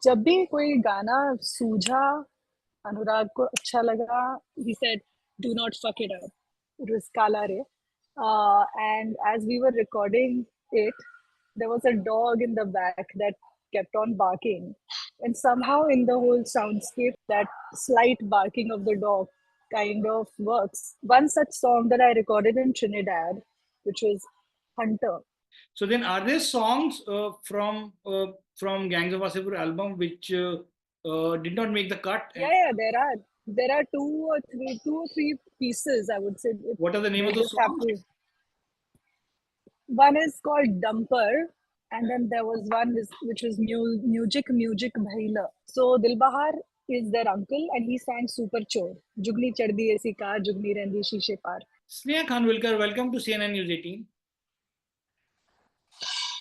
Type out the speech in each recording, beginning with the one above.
जब भी कोई गाना सूझा, अनुराग को अच्छा लगा, he said, "Do not fuck it up." It was Kala Re. And as we were recording it, there was a dog in the back that kept on barking. And somehow in the whole soundscape, that slight barking of the dog kind of works. One such song that I recorded in Trinidad, which was Hunter. So then, are there songs from Gangs of Wasseypur album which did not make the cut? Yeah, there are two or three pieces. I would say What are the name they of those just have songs? to. One is called Dumper, and then there was one which was Music Bhaila. So Dilbahar is their uncle, and he sang Super Chor. Jugni Chardi Aisi Car, Jugni Rendi Shishe Par. Sneha Khanwalkar, welcome to CNN News 18.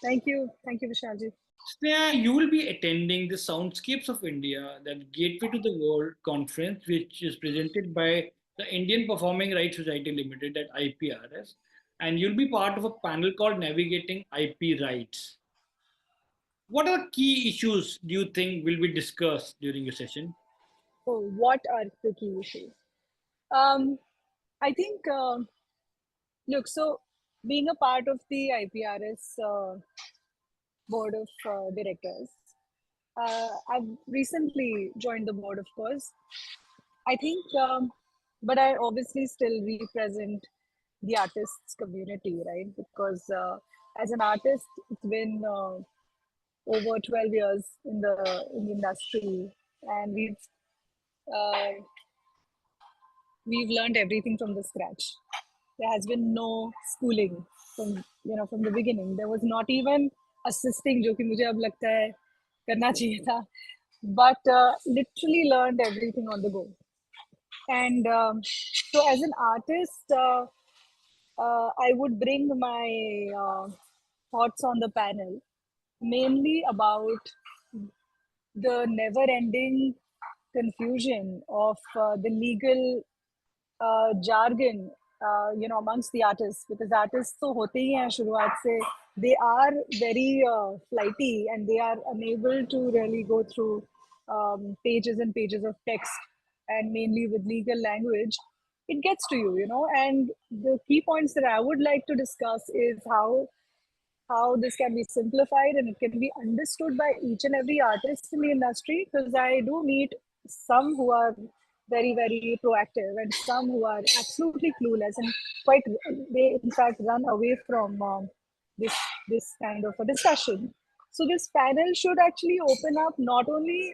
Thank you, Vishalji. Sneha, you will be attending the Soundscapes of India, that Gateway to the World conference, which is presented by the Indian Performing Rights Society Limited at IPRS, and you'll be part of a panel called Navigating IP Rights. What are key issues do you think will be discussed during your session? So, what are the key issues? Um, I think, look, so being a part of the IPRS board of directors, I've recently joined the board, of course. I think, but I obviously still represent the artists community, right? Because as an artist, it's been over 12 years in the industry, and uh, we've learned everything from the scratch. There has been no schooling from the beginning. There was not even assisting, जो कि मुझे अब लगता है करना चाहिए था, but literally learned everything on the go. And so, as an artist, I would bring my thoughts on the panel mainly about the never ending confusion of the legal jargon amongst the artists, because artists तो होते ही हैं शुरुआत से, they are very flighty and they are unable to really go through pages and pages of text, and mainly with legal language it gets to and the key points that I would like to discuss is how this can be simplified and it can be understood by each and every artist in the industry, because I do meet some who are very, very proactive and some who are absolutely clueless and quite, they in fact run away from this kind of a discussion. So this panel should actually open up not only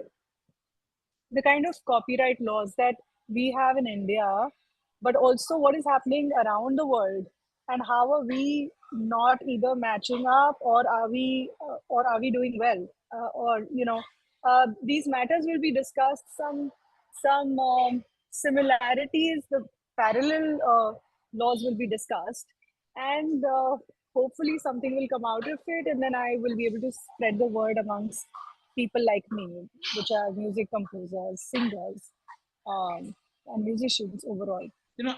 the kind of copyright laws that we have in India, but also what is happening around the world, and how are we not either matching up, or are we doing well, these matters will be discussed. Some similarities, the parallel laws will be discussed, and hopefully something will come out of it, and then I will be able to spread the word amongst people like me, which are music composers, singers, and musicians overall.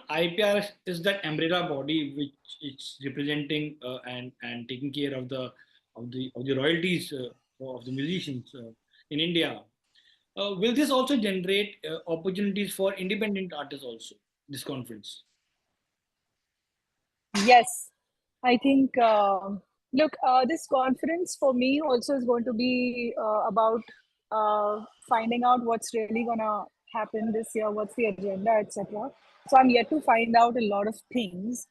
IPRS is that umbrella body which is representing and taking care of the royalties of the musicians in India. Will this also generate opportunities for independent artists also, this conference? Yes, I think, look, this conference for me also is going to be about finding out what's really going to happen this year, what's the agenda, etc. So I'm yet to find out a lot of things.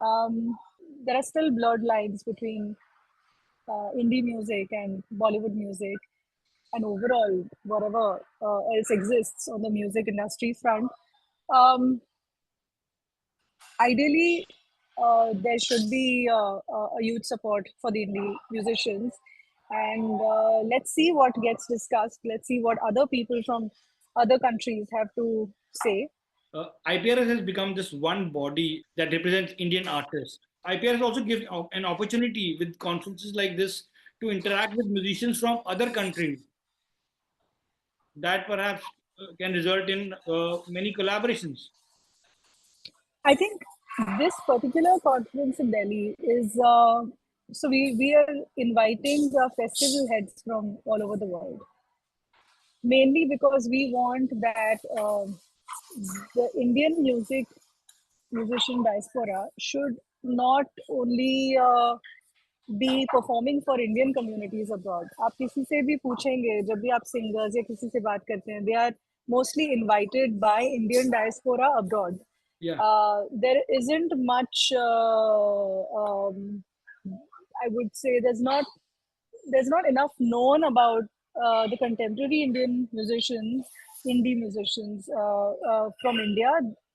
There are still blurred lines between indie music and Bollywood music, and overall whatever else exists on the music industry front. Ideally, there should be a youth support for the indie musicians, and let's see what gets discussed. Let's see what other people from other countries have to say. IPRS has become this one body that represents Indian artists. IPRS also gives an opportunity with conferences like this to interact with musicians from other countries that perhaps can result in many collaborations. I think this particular conference in Delhi is so we are inviting the festival heads from all over the world. mainly because we want that the Indian musician diaspora should not only be performing for Indian communities abroad. आप किसी से भी पूछेंगे जब भी आप singers या किसी से बात करते हैं, they are mostly invited by Indian diaspora abroad. Yeah. There isn't much. I would say there's not enough known about the contemporary Indian musicians, indie musicians from India.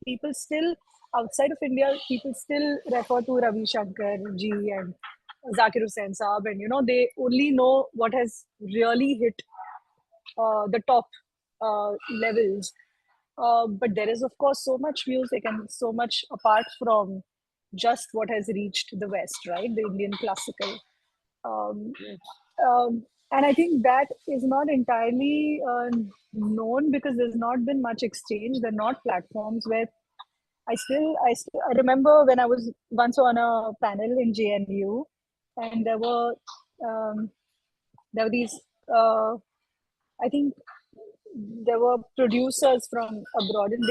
People still outside of India, people still refer to Ravi Shankar ji and Zakir Hussain Saab, and they only know what has really hit the top levels. But there is, of course, so much music and so much apart from just what has reached the West, right? The Indian classical. Um, Yes. and I think that is not entirely known because there's not been much exchange. There are not platforms where I remember when I was once on a panel in JNU, and um, there were these I think there were producers from abroad, and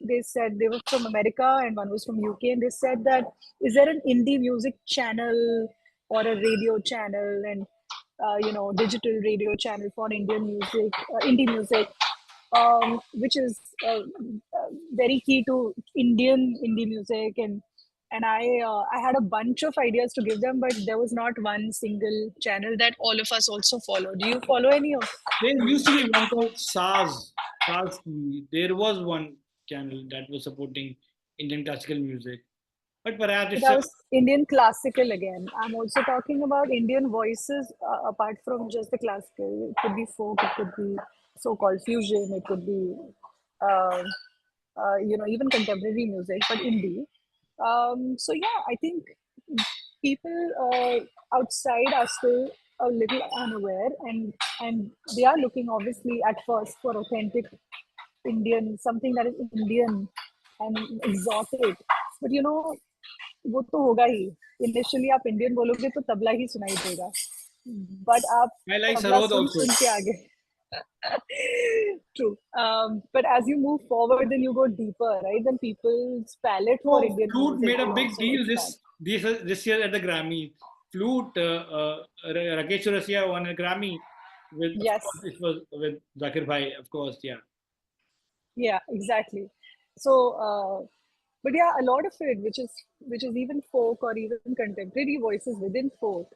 they said they were from America and one was from UK, and they said that is there an indie music channel or a radio channel and digital radio channel for Indian music, indie music, which is very key to Indian indie music, and I had a bunch of ideas to give them, but there was not one single channel that all of us also follow. Do you follow any of There used to these? be one called SARS TV. There was one channel that was supporting Indian classical music, but perhaps But it's that a was Indian classical again. I'm also talking about Indian voices apart from just the classical. It could be folk, it could be so-called fusion, it could be, uh, even contemporary music, but indie. So yeah, I think people outside are still a little unaware, and they are looking obviously at first for authentic Indian, something that is Indian and exotic. But वो तो होगा ही. Initially आप Indian बोलोगे तो तबला ही सुनाई देगा. But आप I like tabla Sarod soon also. सुन के आगे. True. But as you move forward, then you go deeper, right? Then people's palette for So Indian flute music made a will big also deal expand. this year at the Grammy. Flute, Rakesh Churasia won a Grammy with, of Yes. course, it was with Zakir Bhai, of course, yeah. Yeah, exactly. So, but yeah, a lot of it, which is even folk or even contemporary voices within folk,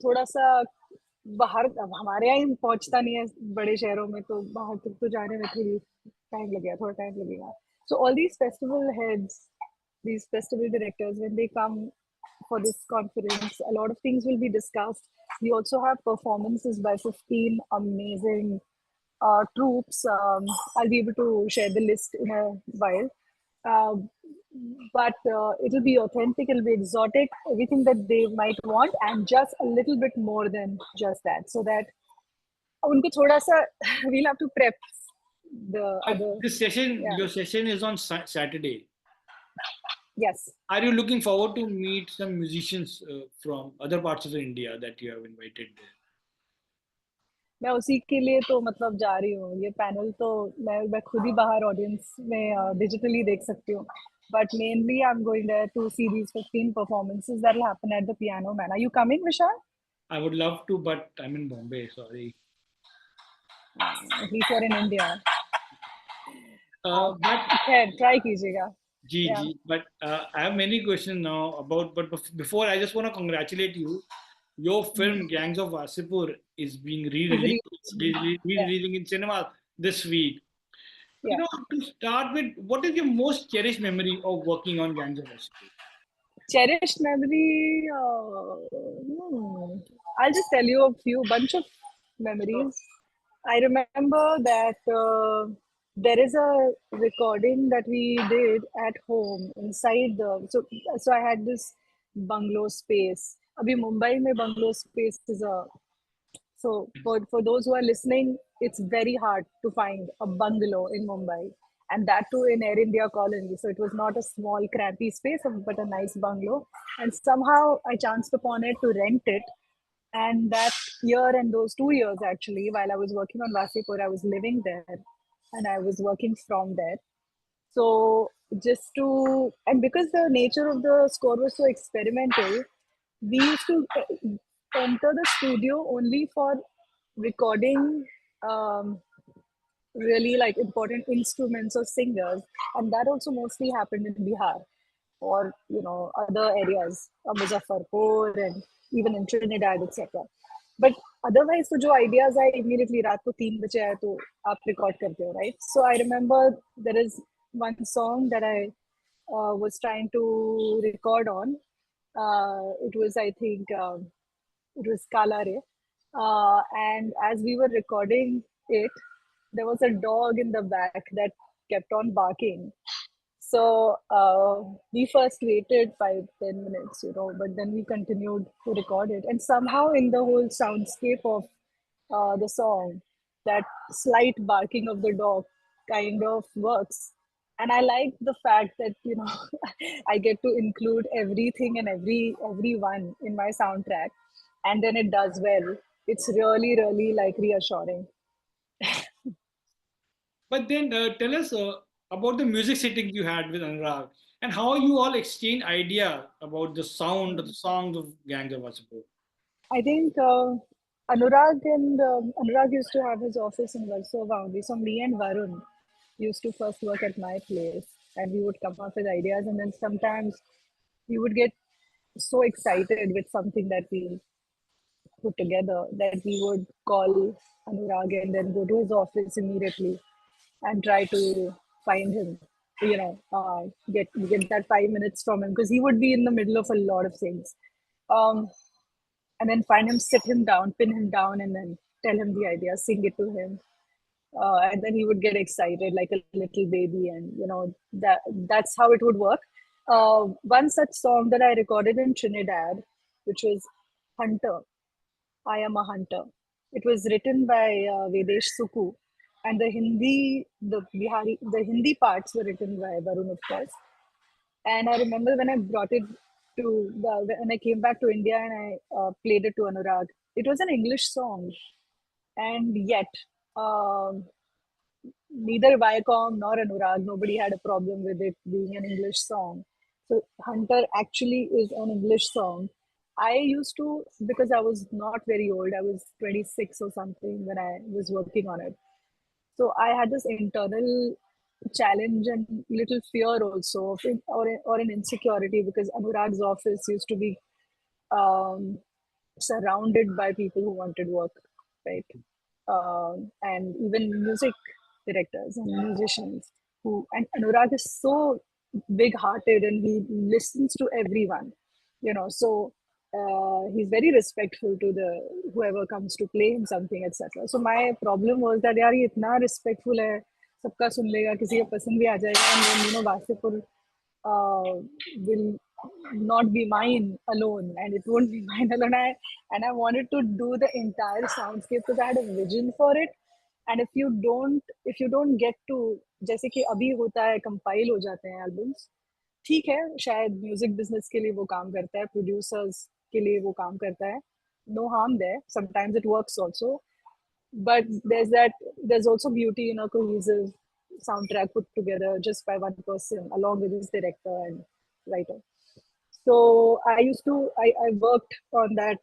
थोड़ा सा बाहर अब हमारे यहाँ ही पहुंचता नहीं है बड़े शहरों में तो बाहर तक तो जाने में थोड़ी टाइम लगेगा थोड़ा टाइम लगेगा. So all these festival heads, these festival directors, when they come for this conference, a lot of things will be discussed. We also have performances by 15 amazing troops. I'll be able to share the list in a while. Uh, but it'll be authentic, it'll be exotic, everything that they might want, and just a little bit more than just that. So that उनको थोड़ा सा we'll have to prep the other. Yeah. Your session is on Saturday. Yes. Are you looking forward to meet some musicians from other parts of India that you have invited there? मैं उसी के लिए तो मतलब जा रही हूँ. ये पैनल तो मैं खुद ही बाहर ऑडियंस में डिजिटली देख सकती हूँ. But mainly, I'm going there to see these 15 performances that will happen at the Piano Man. Are you coming, Vishal? I would love to, but I'm in Bombay, sorry. At least you're in India. But Try कीजिएगा. Yeah. But I have many questions now about. But before, I just want to congratulate you. Your film Gangs of Wasseypur is being Is re-released. It's yeah. re-releasing in cinema this week. Yeah. To start with, what is your most cherished memory of working on Gangs of Wasseypur? Cherished memory. I'll just tell you a bunch of memories. I remember that there is a recording that we did at home inside the. So I had this bungalow space. Abhi Mumbai mein bungalow space is a. So for those who are listening, it's very hard to find a bungalow in Mumbai, and that too in Air India colony. So it was not a small crampy space, but a nice bungalow. And somehow I chanced upon it to rent it. And that year and those 2 years actually, while I was working on Wasseypur, I was living there and I was working from there. So just to, and because the nature of the score was so experimental, we used to enter the studio only for recording really like important instruments or singers, and that also mostly happened in Bihar or other areas, Muzaffarpur and even in Trinidad, etc. But otherwise, so जो ideas आए immediately रात को 3 बजे आए तो आप record करते हो, right? So I remember there is one song that I was trying to record on. It was, I think, it was Kalare. And as we were recording it, there was a dog in the back that kept on barking. So we first waited 5-10 minutes, but then we continued to record it. And somehow, in the whole soundscape of the song, that slight barking of the dog kind of works. And I like the fact that I get to include everything and everyone in my soundtrack, and then it does well. It's really, really like reassuring. But then tell us about the music sittings you had with Anurag and how you all exchange idea about the sound of the songs of Gangs of Wasseypur. I think Anurag used to have his office in Versova only. So me and Varun used to first work at my place, and we would come up with ideas, and then sometimes we would get so excited with something that we put together that we would call Anurag and then go to his office immediately and try to find him. Get that 5 minutes from him because he would be in the middle of a lot of things. Um, and then find him, sit him down, pin him down, and then tell him the idea, sing it to him. And then he would get excited like a little baby, and that's how it would work. One such song that I recorded in Trinidad, which was Hunter, I Am a Hunter. It was written by Vedesh Suku, and the Hindi parts were written by Varun, of course. And I remember when I brought it when I came back to India and I played it to Anurag. It was an English song, and yet um, neither Viacom nor Anurag, nobody had a problem with it being an English song. So Hunter actually is an English song. I used to, because I was not very old, I was 26 or something when I was working on it. So I had this internal challenge and little fear also, or an insecurity, because Anurag's office used to be um, surrounded by people who wanted work, right? And even music directors and musicians and Anurag is so big-hearted and he listens to everyone, So he's very respectful to the whoever comes to play him something, etc. So my problem was that यार ये इतना respectful है, सबका सुन लेगा, किसी का पसंद भी आ जाएगा, and then Wasseypur will not be mine alone, and it won't be mine alone. I wanted to do the entire soundscape because I had a vision for it. And if you don't get to, जैसे कि अभी होता है, compile हो जाते हैं albums, ठीक है, शायद म्यूजिक बिजनेस के लिए वो काम करता है, प्रोड्यूसर्स के लिए वो काम करता है, no harm there, sometimes it works also. But there's also beauty in a cohesive soundtrack put together just by one person along with his director and writer. So I worked on that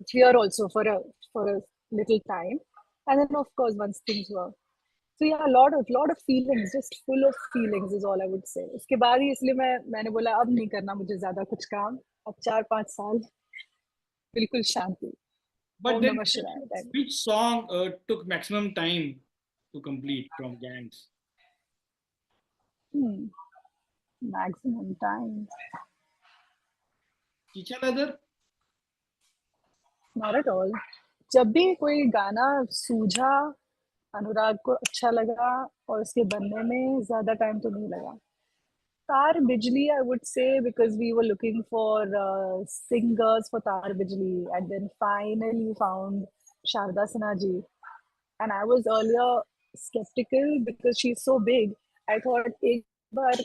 here also for a little time, and then of course once things were, so yeah, a lot of feelings, just full of feelings is all I would say. उसके बाद ही इसलिए मैंने बोला अब नहीं करना मुझे ज्यादा कुछ काम, अब 4-5 साल बिल्कुल शांति. But Om then, Namah Shivaya. which song took maximum time to complete from Gangs? Maximum time. Chicha Leather? Not at all. जब भी कोई गाना सूझा, अनुराग को अच्छा लगा और उसके बनने में ज्यादा टाइम तो नहीं लगा. Tar Bijli, I would say, because we were looking for singers for Tar Bijli, and then finally found Sharda Sinha ji. And I was earlier skeptical because she's so big. I thought एक बार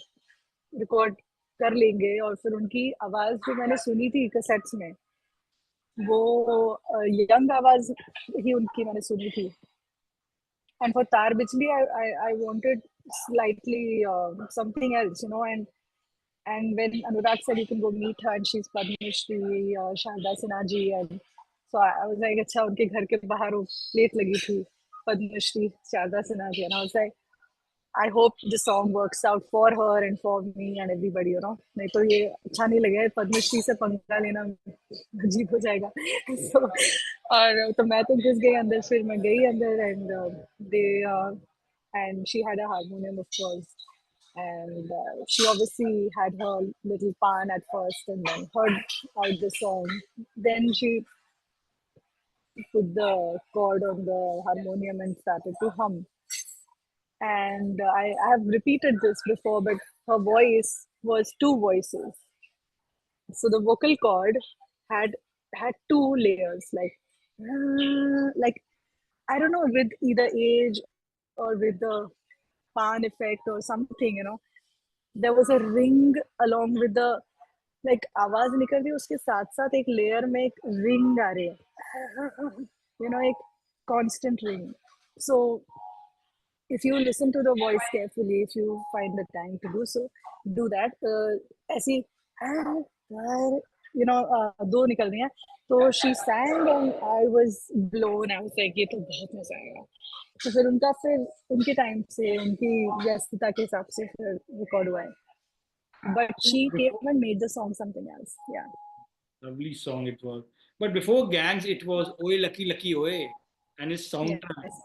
record कर लेंगे, और फिर उनकी आवाज जो मैंने सुनी थी cassettes में, वो यंग आवाज ही उनकी मैंने सुनी थी. And for Tar Bijli, I wanted slightly something else, you know. And when Anurag said you can go meet her and she's Padma Shri, Sharda Sinha ji, and so I was like, अच्छा उनके घर के बाहर वो plate लगी थी Padma Shri Sharda Sinha ji, and I was like, I hope the song works out for her and for me and everybody, you know. नहीं तो ये अच्छा नहीं लगेगा पद्मश्री से पंगा लेना अजीब हो जाएगा. So, और तो मैं तो घुस गई अंदर, फिर मैं गई अंदर and they and she had a harmonium of course, and she obviously had her little pan at first and then heard out the song. Then she put the chord on the harmonium and started to hum. And I have repeated this before, but her voice was two voices. So the vocal cord had had two layers, like I don't know, with either age or with the pan effect or something, you know. There was a ring along with the like आवाज निकल रही है उसके साथ साथ एक layer में एक रिंग आ रही है, you know, एक constant ring. So if you listen to the voice carefully, if you find the time to do so, do that. ऐसी दो निकल रही हैं. तो she sang and I was blown. I was like ये तो बहुत मजा आएगा. तो फिर उनके टाइम से उनकी व्यस्तता के हिसाब से फिर रिकॉर्ड हुआ है. But she came and made the song something else. Yeah. Lovely song it was. But before Gangs, it was Oye Lucky Lucky Oye and his soundtrack, Yes.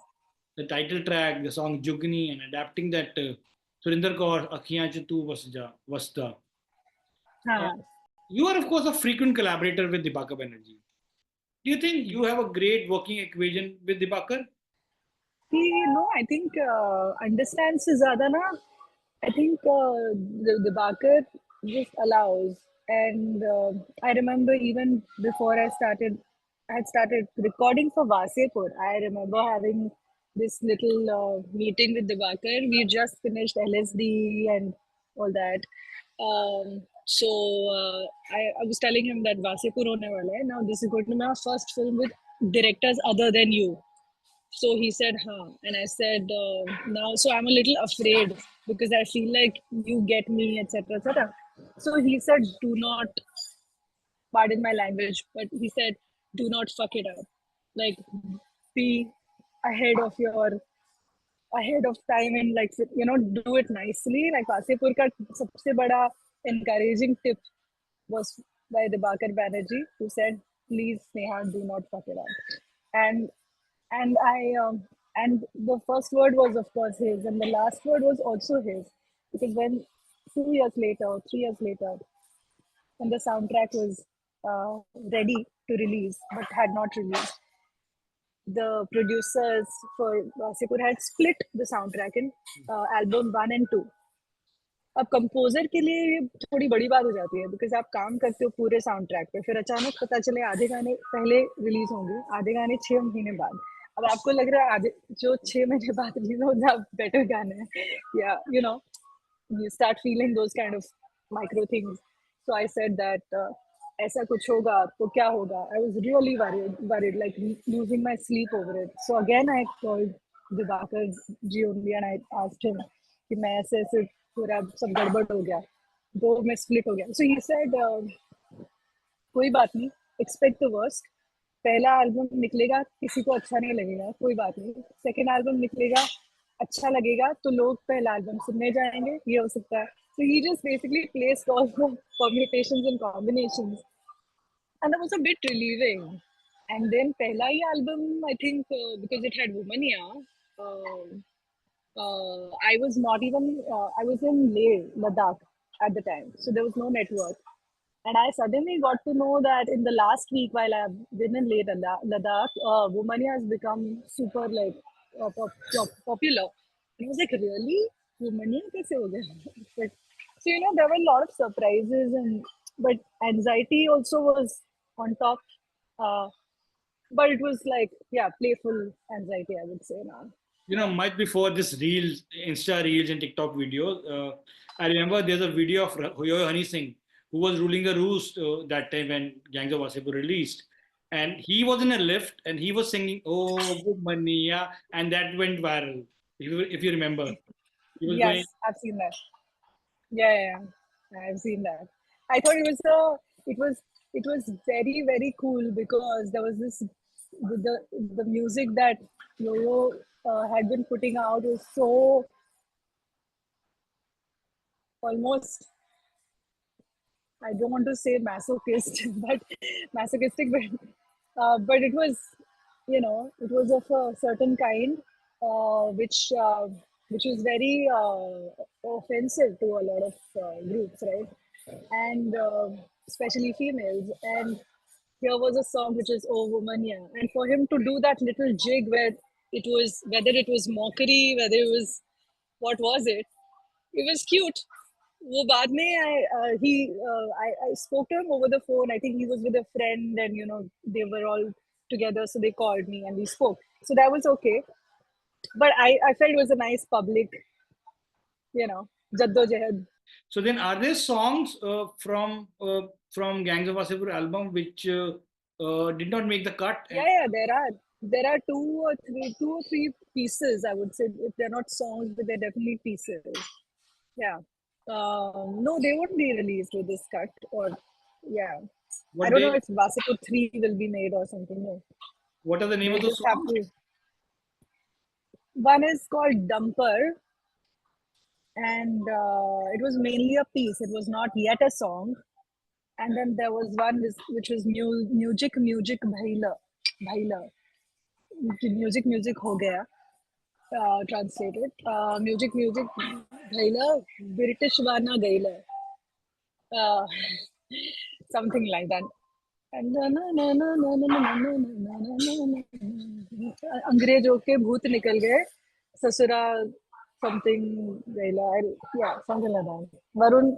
the title track, the song Jugni, and adapting that Surinder Kaur Akhiyan Ch Tu Wasda. Uh, हाँ. you are, of course, a frequent collaborator with Dibakar Banerjee. Do you think you have a great working equation with Dibakar? I think understands से ज़्यादा ना, I think the Dibakar just allows. And I remember even before I had started recording for Wasseypur. I remember having this little meeting with Dibakar. We just finished LSD and all that. So I was telling him that Wasseypur hone wala hai. Now this is going to be my first film with directors other than you. So he said, huh. And I said, now, so I'm a little afraid because I feel like you get me, etc., etc. So he said, do not, pardon my language, but he said, do not fuck it up. Like, be ahead of your, ahead of time and like, you know, do it nicely. Like, Wasseypur ka sabse bada encouraging tip was by Dibakar Banerjee, who said, please, Sneha, do not fuck it up. And and and the first word was of course his, and the last word was also his, because when 2 years later, 3 years later, when the soundtrack was ready to release but had not released, the producers for Wasseypur had split the soundtrack in album 1 and 2. अब composer के लिए ये थोड़ी बड़ी बात हो जाती है, बिकॉज आप काम करते हो पूरे साउंड ट्रैक पे, फिर अचानक पता चले आधे गाने पहले रिलीज होंगे, आधे गाने 6 महीने बाद. अब आपको लग रहा है आधे जो 6 महीने बाद रिलीज होगा बेटर गाने हैं, या you know, you start feeling those kind of micro things. So I said that ऐसा कुछ होगा तो क्या होगा. I was really worried, like losing my sleep over it. So again I called Dibakar ji only and I asked him कि मैं ऐसे पूरा सब गड़बड़ हो गया, दो में स्प्लिट हो गया. So he said कोई बात नहीं, expect the worst. पहला एल्बम निकलेगा, किसी को अच्छा नहीं लगेगा, कोई बात नहीं. सेकेंड एल्बम निकलेगा, अच्छा लगेगा तो लोग पहला एल्बम सुनने जाएंगे, ये हो सकता है. So he just basically placed all the permutations and combinations, and it was a bit relieving. And then pehla hi album, I think because it had Womania, I was not even, I was in Leh, Ladakh at the time. So there was no network. And I suddenly got to know that in the last week while I've been in Leh Ladakh, Womania has become super like popular. And I was like, really? Womania kaise ho gaya? But, so, you know, there were a lot of surprises, and but anxiety also was on top. Uh, but it was like, yeah, playful anxiety, I would say now. Much before this Reels, Insta Reels and TikTok videos, I remember there's a video of Hoyo Honey Singh, who was ruling the roost that time when Gangs of Wasseypur released. and he was in a lift and he was singing "Oh Mania," and that went viral. If you remember, he was going. Yes, I've seen that. Yeah, yeah, yeah. I've seen that. I thought it was it was very very cool because there was this the music that Yo-Yo had been putting out was so almost, I don't want to say masochist, but masochistic, but it was, it was of a certain kind, which was very offensive to a lot of groups, right? And especially females. And here was a song which is "Oh Woman," yeah, and for him to do that little jig where it was, whether it was mockery, whether it was, what was it? It was cute. वो बाद में I spoke to him over the phone. I think he was with a friend, and they were all together, so they called me and we spoke. So that was okay. But I felt it was a nice public, jaddo-jahad. So then, are there songs from Gangs of Wasseypur album which did not make the cut? Yeah, yeah, there are two or three pieces. I would say, if they're not songs, but they're definitely pieces. Yeah. No, they won't be released with this cut, or yeah. I What don't know they? if Wasseypur 3 will be made or something. No, What are the name they of those just have songs? to. One is called Dumper, and it was mainly a piece. It was not yet a song. And then there was one which was music bhaila, bhaila, music ho gaya. Translated. Music bhaila, British vana gaila. Uh, something like that. And अंग्रेजों के भूत निकल गए ससुरा something Gaila. Yeah, something like that. Varun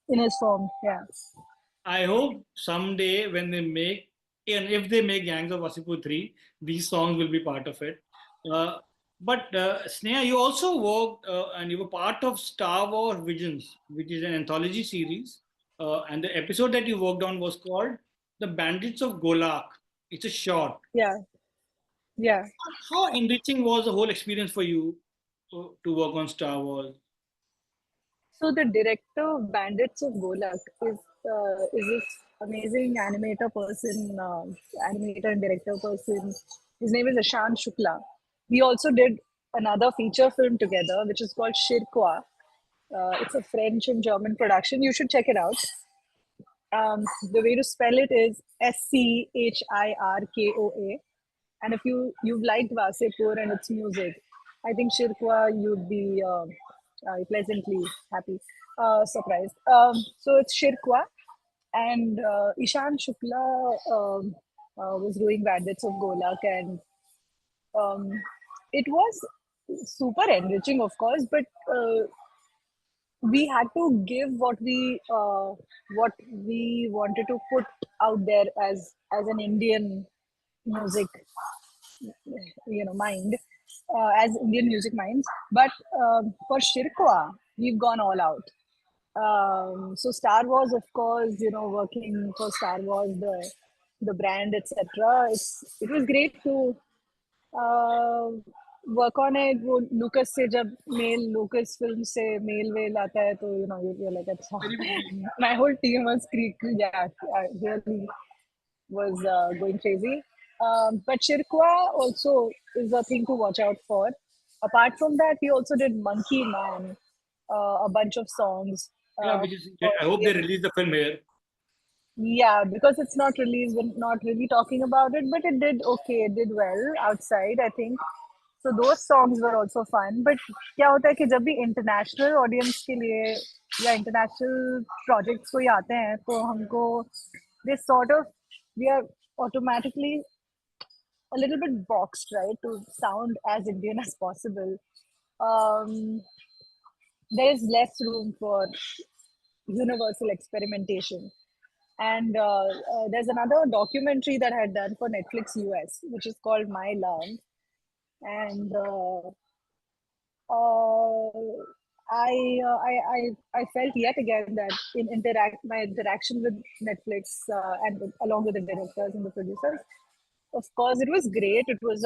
in his form. Yeah. I hope someday when they make, and if they make Gangs of Wasseypur 3, these songs will be part of it. Uh, but Sneha, you also worked and you were part of Star Wars Visions, which is an anthology series. And the episode that you worked on was called The Bandits of Golak. It's a short. Yeah. Yeah. How enriching was the whole experience for you to work on Star Wars? So the director of Bandits of Golak is this amazing animator person, animator and director person. His name is Ishan Shukla. We also did another feature film together, which is called Shirkwa. It's a French and German production. You should check it out. The way to spell it is Schirkoa. And if you've liked Wasseypur and its music, I think Shirkwa you'd be pleasantly happy, surprised. So it's Shirkwa, and Ishan Shukla was doing Bandits of Golak, and um, it was super enriching, of course, but we had to give what we wanted to put out there as an Indian music, mind, as Indian music minds. But for Shirkwa, we've gone all out. So Star Wars, of course, working for Star Wars, the brand, etc. It was great to uh, work on it. वो Lucas से जब mail Lucas film से mail well आता है तो you're like अच्छा. Very busy. My whole team was yeah, really was going crazy. But Shirkwa also is a thing to watch out for. Apart from that, we also did Monkey Man, a bunch of songs Yeah, which is. for I hope they Indian. release the film here. Yeah, because it's not released, we're not really talking about it, but it did okay. It did well outside, I think. So those songs were also fun. But क्या होता है कि जब भी international audience के लिए या international projects कोई आते हैं तो हमको this sort of, we are automatically a little bit boxed, right, to sound as Indian as possible. Um, there is less room for universal experimentation. And there's another documentary that I had done for Netflix US, which is called My Love. And uh, I felt yet again that my interaction with Netflix and along with the directors and the producers, of course, it was great. It was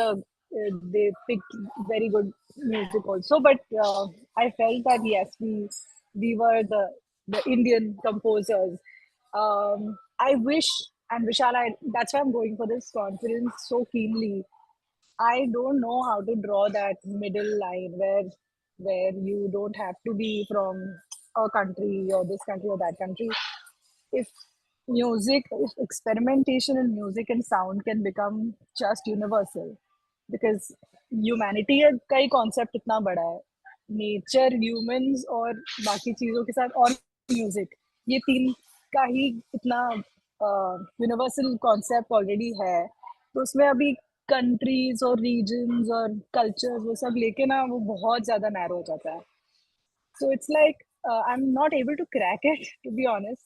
they picked very good music also, but I felt that yes, we were the Indian composers. I wish, and Vishal, that's why I'm going for this conference so keenly. I don't know how to draw that middle line where you don't have to be from a country or this country or that country. If if experimentation in music and sound can become just universal, because humanity का ही concept इतना बड़ा है, nature, humans और बाकी चीजों के साथ और music, ये तीन का ही इतना universal concept already है, तो उसमें अभी countries और regions और cultures वो सब लेके ना वो बहुत ज़्यादा narrow हो जाता है. So it's like I'm not able to crack it, to be honest,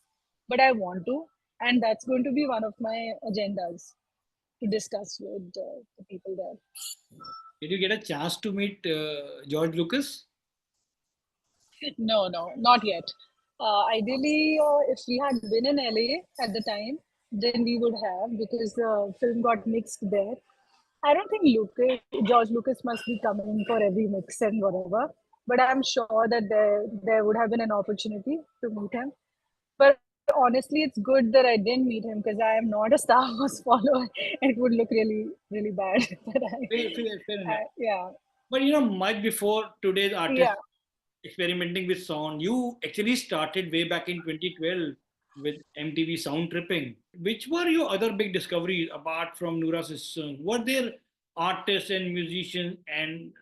but I want to, and that's going to be one of my agendas to discuss with the people there. Did you get a chance to meet George Lucas? No, no, not yet. Ideally, if we had been in LA at the time, then we would have, because the film got mixed there. I don't think George Lucas must be coming for every mix and whatever, but I'm sure that there would have been an opportunity to meet him. But honestly, it's good that I didn't meet him because I am not a Star Wars follower. It would look really, really bad. But Fair enough. yeah, But much before today's yeah. artists experimenting with sound, you actually started way back in 2012 with MTV Sound Tripping. Which were your other big discoveries apart from Noora Sisters? Were there artists and musicians and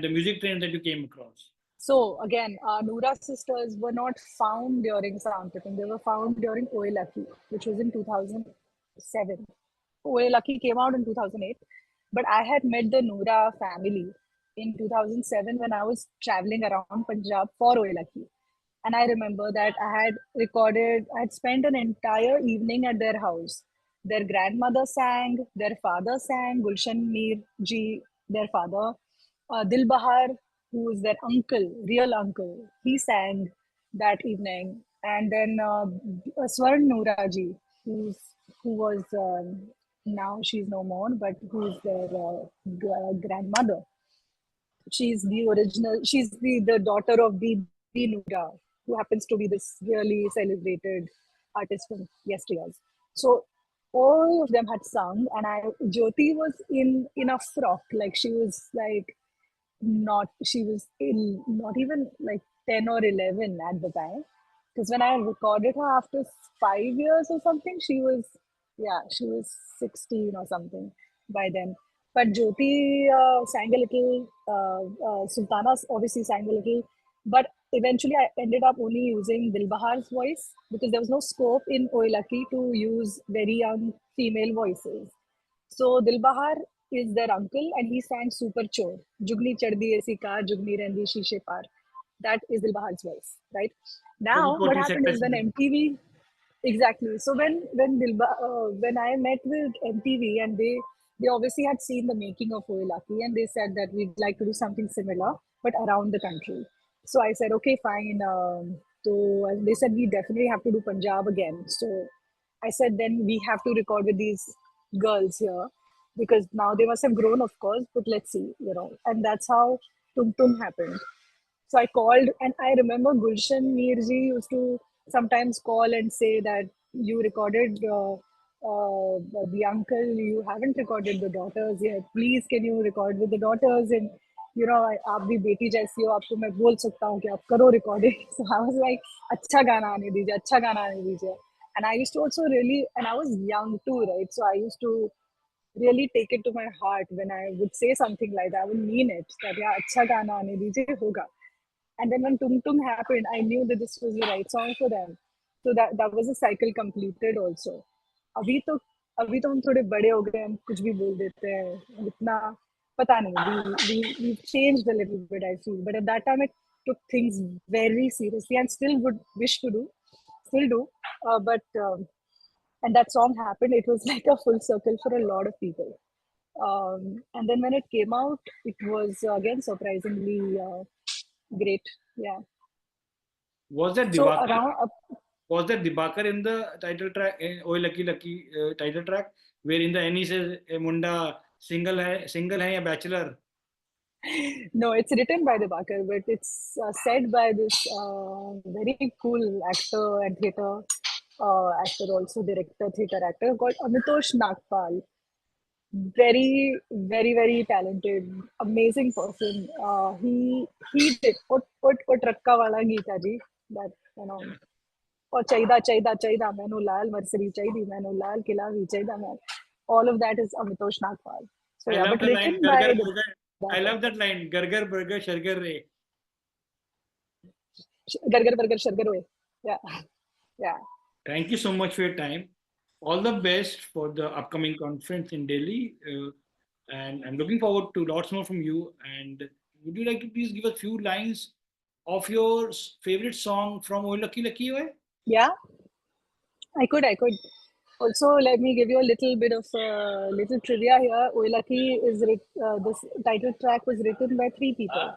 the music trends that you came across? So again, Noora sisters were not found during sound tripping. They were found during Oye Lucky, which was in 2007. Oye Lucky came out in 2008, but I had met the Noora family in 2007 when I was traveling around Punjab for Oye Lucky. And I remember that I had spent an entire evening at their house. Their grandmother sang, their father sang, Gulshan Mir ji, their father, Dil Bahar, who is their uncle, real uncle, he sang that evening. And then Swarn Noora ji, who was now she's no more, but who's their grandmother. She's the daughter of B Noora, who happens to be this really celebrated artist from yesteryears. So all of them had sung, and Jyoti was in a frock, like she was like not she was not even like 10 or 11 at the time, because when I recorded her after 5 years or something, she was 16 or something by then. But Jyoti sang a little, Sultana obviously sang a little, but eventually I ended up only using Dilbahar's voice because there was no scope in Oye Lucky to use very young female voices. So Dilbahar is their uncle, and he sang Super Chor. Jugni Chardi Aisi Car, Jugni Rendi Shishe Par. That is Dilbahar's voice, right? That is Now, what what you said. happened is when MTV, exactly. So when I met with MTV, and they obviously had seen the making of Oye Lucky, and they said that we'd like to do something similar but around the country. So I said okay, fine. So and they said we definitely have to do Punjab again. So I said then we have to record with these girls here, because now they must have grown, of course. But let's see, and that's how Tum Tum happened. So I called, and I remember Gulshan Mirji used to sometimes call and say that you recorded the uncle, you haven't recorded the daughters yet. Please, can you record with the daughters? And आप भी बेटी जैसी हो, आपको मैं बोल सकता हूँ कि आप करो recording. So I was like, अच्छा गाना आने दीजिए, अच्छा गाना आने दीजिए. And I used to also really, and I was young too, right? So I used to really take it to my heart when I would say something like that. I would mean it. That yeah, अच्छा गाना आने दीजिए होगा. And then when Tum Tum happened, I knew that this was the right song for them. So that was a cycle completed also. अभी तो अभी तो हम थोड़े बड़े हो गए, हम कुछ भी बोल देते हैं, इतना पता नहीं. We changed a little bit, I feel. But at that time, it took things very seriously, and still would wish to do, still do. But and that song happened. It was like a full circle for a lot of people. And then when it came out, it was again surprisingly great. Yeah. Was that So Dibakar? around Was that Dibakar in the title track, in Oye Lucky Lucky title track? where in the end he says, "Hey, Munda, single hai ya bachelor?" No, it's written by Dibakar, but it's said by this very cool actor and theatre actor, also director, theatre actor called Amitosh Nagpal. Very talented, amazing person. He did ਉਹ ਟਰੱਕਾ ਵਾਲਾ ਗੀਤ ਹੈ ਜੀ, that you know, और ਚਾਹੀਦਾ ਚਾਹੀਦਾ ਚਾਹੀਦਾ ਮੈਨੂੰ ਲਾਲ ਮਰਸਰੀ ਚਾਹੀਦੀ ਮੈਨੂੰ ਲਾਲ ਕਿਲਾ ਵੀ ਚਾਹੀਦਾ ਮੈਂ, all of that is Amitosh Nagpal. So I yeah, love but the line, written "Gar by gar the burger." I love that line, "Gar gar burger, shargar re." Gargar Burger Shargar Oye. Yeah, yeah. Thank you so much for your time. All the best for the upcoming conference in Delhi. And I'm looking forward to lots more from you. And would you like to please give a few lines of your favorite song from Oye Lucky Lucky Oye? Yeah, I could. Also, let me give you a little bit of little trivia here. Oye Lucky this title track was written by three people: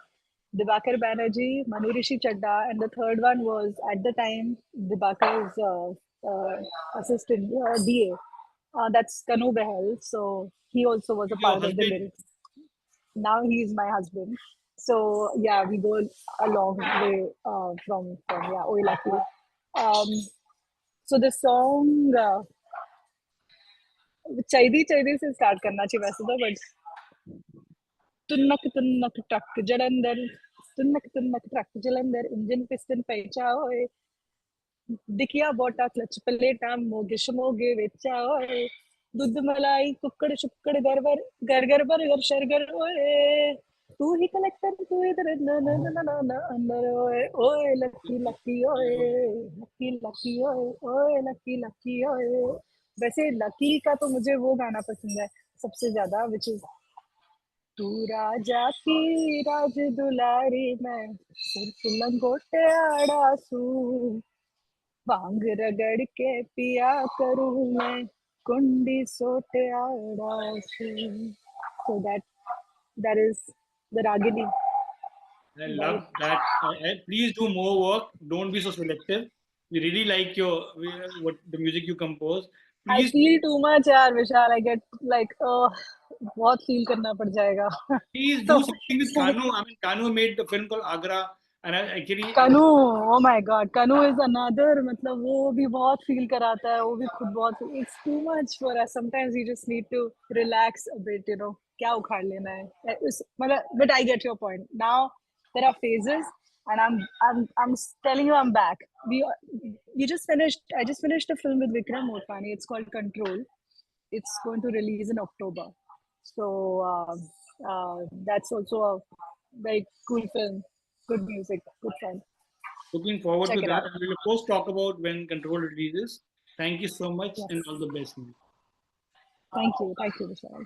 Dibakar Banerjee, Manu Rishi Chadda, and the third one was at the time Dibakar's assistant DA. That's Kanu Behel. So he also was a Your part of the husband, lyrics. Now he's my husband. So yeah, we go a long way from yeah, Oye Lucky. Um, so the song Chaidi Chaidi से start करना चाहिए वैसे तो, but तुन्नक truck Jalandhar, तुन्नक truck Jalandhar, engine piston पैचा होए, दिखिया बोटा क्लच प्लेटा मोगे शमोगे वेचा होए, दूध मलाई कुकड़ शुक्कड़ गरबर गरगर बरगर शरगर ओए, तू ही कलेक्टर तू इधर न न न न न अंदर ओए, ओए लकी लकी ओए, ओए लकी ओए. वैसे लकी का तो मुझे वो गाना पसंद है सबसे ज्यादा, which is तू राजा की राज दुलारी मैं सिर्फ लंगोटे आड़ा सू, भांग रगड़ के पिया करूं मैं कुंडी सोटे आड़ा सू. So that is the Ragini, I right? love that. Please do more work. Don't be so selective. We really like your what the music you compose. I Please, feel too much यार विशाल. I get like बहुत feel करना पड़ जाएगा. please तो do something with Kanu. I mean, Kanu made the film called Agra, and I actually कनू, oh my God, कनू is another, मतलब वो भी बहुत फील कराता है, वो भी खुद बहुत, it's too much for us sometimes. You just need to relax a bit, you know, क्या उखाड़ लेना है उस मतलब. But I get your point. Now there are phases and I'm telling you I'm back. You just finished, I just finished a film with Vikram Motwani. It's called Control. It's going to release in October. So that's also a very cool film. Good music, good fun. looking forward to Check it that. out. And we'll of course talk about when Control releases. Thank you so much, and Yes. all the best. Thank you, Vishal.